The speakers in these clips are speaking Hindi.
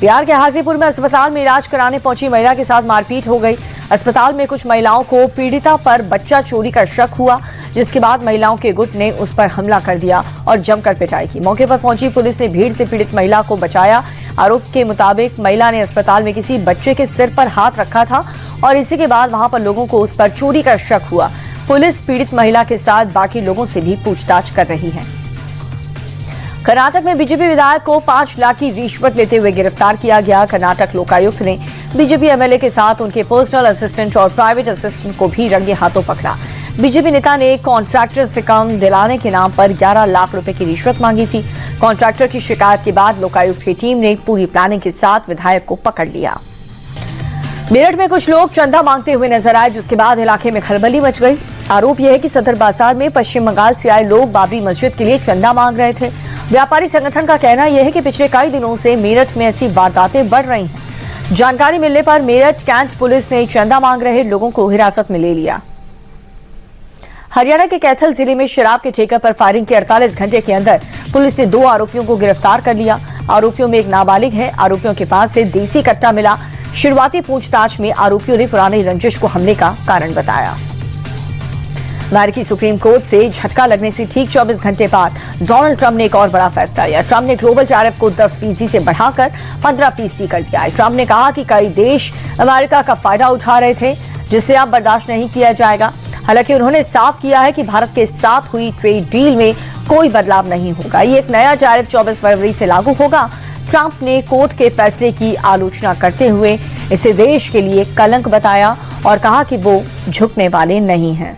बिहार के हाजीपुर में अस्पताल में इलाज कराने पहुंची महिला के साथ मारपीट हो गई। अस्पताल में कुछ महिलाओं को पीड़िता पर बच्चा चोरी का शक हुआ, जिसके बाद महिलाओं के गुट ने उस पर हमला कर दिया और जमकर पिटाई की। मौके पर पहुंची पुलिस ने भीड़ से पीड़ित महिला को बचाया। आरोप के मुताबिक महिला ने अस्पताल में किसी बच्चे के सिर पर हाथ रखा था और इसी के बाद वहां पर लोगों को उस पर चोरी का शक हुआ। पुलिस पीड़ित महिला के साथ बाकी लोगों से भी पूछताछ कर रही है। कर्नाटक में बीजेपी विधायक को 5 लाख की रिश्वत लेते हुए गिरफ्तार किया गया। कर्नाटक लोकायुक्त ने बीजेपी एमएलए के साथ उनके पर्सनल असिस्टेंट और प्राइवेट असिस्टेंट को भी रंगे हाथों पकड़ा। बीजेपी नेता ने कॉन्ट्रैक्टर से काम दिलाने के नाम पर 11 लाख रुपए की रिश्वत मांगी थी। कॉन्ट्रैक्टर की शिकायत के बाद लोकायुक्त की टीम ने पूरी प्लानिंग के साथ विधायक को पकड़ लिया। मेरठ में कुछ लोग चंदा मांगते हुए नजर आए, जिसके बाद इलाके में खलबली मच गई। आरोप यह है कि सदर बाजार में पश्चिम बंगाल से आए लोग बाबरी मस्जिद के लिए चंदा मांग रहे थे। व्यापारी संगठन का कहना यह है कि पिछले कई दिनों से मेरठ में ऐसी वारदातें बढ़ रही हैं। जानकारी मिलने पर मेरठ कैंट पुलिस ने चंदा मांग रहे लोगों को हिरासत में ले लिया। हरियाणा के कैथल जिले में शराब के ठेके पर फायरिंग के 48 घंटे के अंदर पुलिस ने 2 आरोपियों को गिरफ्तार कर लिया। आरोपियों में एक नाबालिग है। आरोपियों के पास से देसी कट्टा मिला। शुरुआती पूछताछ में आरोपियों ने पुरानी रंजिश को हमले का कारण बताया। अमेरिकी सुप्रीम कोर्ट से झटका लगने से ठीक 24 घंटे बाद डोनाल्ड ट्रंप ने एक और बड़ा फैसला लिया। ट्रंप ने ग्लोबल टैरिफ को 10% से बढ़ाकर 15% कर दिया है। ट्रंप ने कहा कि कई देश अमेरिका का फायदा उठा रहे थे, जिसे अब बर्दाश्त नहीं किया जाएगा। हालांकि उन्होंने साफ किया है कि भारत के साथ हुई ट्रेड डील में कोई बदलाव नहीं होगा। ये एक नया टैरिफ 24 फरवरी से लागू होगा। ट्रंप ने कोर्ट के फैसले की आलोचना करते हुए इसे देश के लिए कलंक बताया और कहा कि वो झुकने वाले नहीं हैं।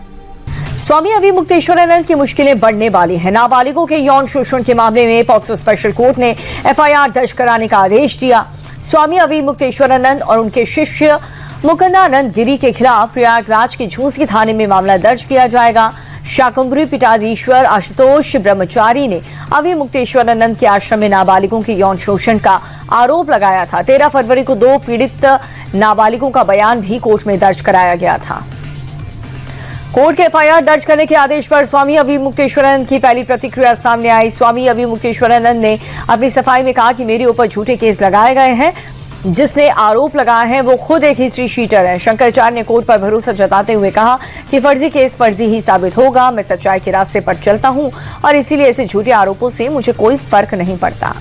स्वामी अविमुक्तेश्वरानंद की मुश्किलें बढ़ने वाली हैं। नाबालिगों के यौन शोषण के मामले में पॉक्सो स्पेशल कोर्ट ने एफआईआर दर्ज कराने का आदेश दिया। स्वामी अविमुक्तेश्वरानंद और उनके शिष्य मुकुंदानंद गिरी के खिलाफ प्रयागराज के झूंसी थाने में मामला दर्ज किया जाएगा। शाकुंभरी पीठाधीश्वर आशुतोष ब्रह्मचारी ने अविमुक्तेश्वरानंद के आश्रम में नाबालिगों के यौन शोषण का आरोप लगाया था। 13 फरवरी को 2 पीड़ित नाबालिगों का बयान भी कोर्ट में दर्ज कराया गया था। कोर्ट के एफआईआर दर्ज करने के आदेश पर स्वामी अविमुक्तेश्वरानंद की पहली प्रतिक्रिया सामने आई। स्वामी अविमुक्तेश्वरानंद ने अपनी सफाई में कहा कि मेरे ऊपर झूठे केस लगाए गए हैं। जिसने आरोप लगाए हैं वो खुद एक हिस्ट्री शीटर है। शंकराचार्य ने कोर्ट पर भरोसा जताते हुए कहा कि फर्जी केस फर्जी ही साबित होगा। मैं सच्चाई के रास्ते पर चलता हूं और इसीलिए ऐसे झूठे आरोपों से मुझे कोई फर्क नहीं पड़ता।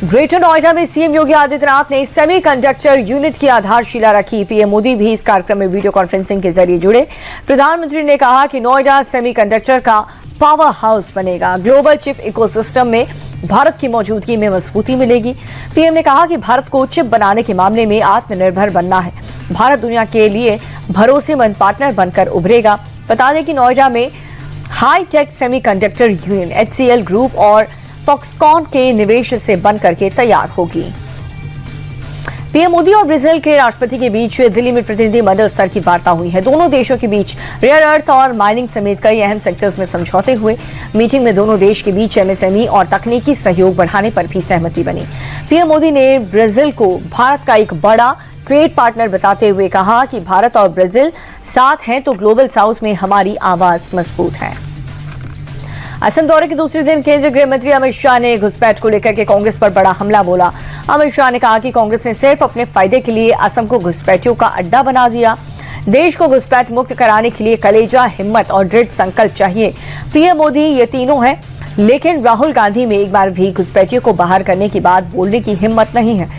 ग्रेटर नोएडा में सीएम योगी आदित्यनाथ ने सेमीकंडक्टर यूनिट की आधारशिला रखी। पीएम मोदी भी इस कार्यक्रम में वीडियो कॉन्फ्रेंसिंग के जरिए जुड़े। प्रधानमंत्री ने कहा कि नोएडा सेमीकंडक्टर का पावर हाउस बनेगा। ग्लोबल चिप इकोसिस्टम में भारत की मौजूदगी में मजबूती मिलेगी। पीएम ने कहा कि भारत को चिप बनाने के मामले में आत्मनिर्भर बनना है। भारत दुनिया के लिए भरोसेमंद पार्टनर बनकर उभरेगा। बता दें कि नोएडा में hi-tech semiconductor union HCL group और फॉक्सकॉन के निवेश से बनकर के तैयार होगी। पीएम मोदी और ब्राजील के राष्ट्रपति के बीच दिल्ली में प्रतिनिधि मंडल स्तर की वार्ता हुई है। दोनों देशों के बीच रेयर अर्थ और माइनिंग समेत कई अहम सेक्टर्स में समझौते हुए। मीटिंग में दोनों देश के बीच MSME और तकनीकी सहयोग बढ़ाने पर भी सहमति बनी। पीएम मोदी ने ब्राजील को भारत का एक बड़ा ट्रेड पार्टनर बताते हुए कहा कि भारत और ब्राजील साथ हैं तो ग्लोबल साउथ में हमारी आवाज मजबूत है। असम दौरे के दूसरे दिन केंद्रीय गृह मंत्री अमित शाह ने घुसपैठ को लेकर के कांग्रेस पर बड़ा हमला बोला। अमित शाह ने कहा कि कांग्रेस ने सिर्फ अपने फायदे के लिए असम को घुसपैठियों का अड्डा बना दिया। देश को घुसपैठ मुक्त कराने के लिए कलेजा, हिम्मत और दृढ़ संकल्प चाहिए। पीएम मोदी ये तीनों हैं, लेकिन राहुल गांधी में एक बार भी घुसपैठियों को बाहर करने की बात बोलने की हिम्मत नहीं है,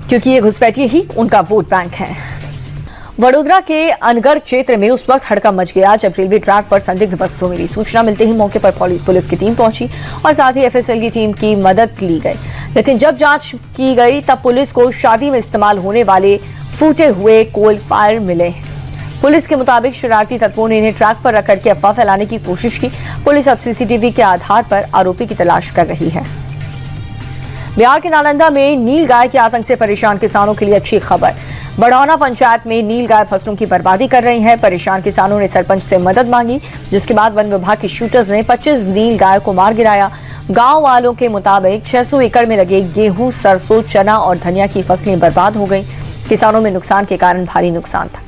क्योंकि ये घुसपैठिए ही उनका वोट बैंक है। वडोदरा के अनगर क्षेत्र में उस वक्त हड़कंप मच गया जब रेलवे ट्रैक पर संदिग्ध वस्तु मिली। सूचना मिलते ही मौके पर पुलिस की टीम पहुंची और साथ ही FSL की टीम की मदद ली गई। लेकिन जब जांच की गई तब पुलिस को शादी में इस्तेमाल होने वाले फूटे हुए कोल फायर मिले। पुलिस के मुताबिक शरारती तत्वों ने इन्हें ट्रैक पर रख करके अफवाह फैलाने की कोशिश की। पुलिस अब CCTV के आधार पर आरोपी की तलाश कर रही है। बिहार के नालंदा में नील गाय के आतंक से परेशान किसानों के लिए अच्छी खबर। बढ़ौना पंचायत में नील गाय फसलों की बर्बादी कर रही है। परेशान किसानों ने सरपंच से मदद मांगी, जिसके बाद वन विभाग के शूटर्स ने 25 नील गाय को मार गिराया। गांव वालों के मुताबिक 600 एकड़ में लगे गेहूं, सरसों, चना और धनिया की फसलें बर्बाद हो गई। किसानों में नुकसान के कारण भारी नुकसान था।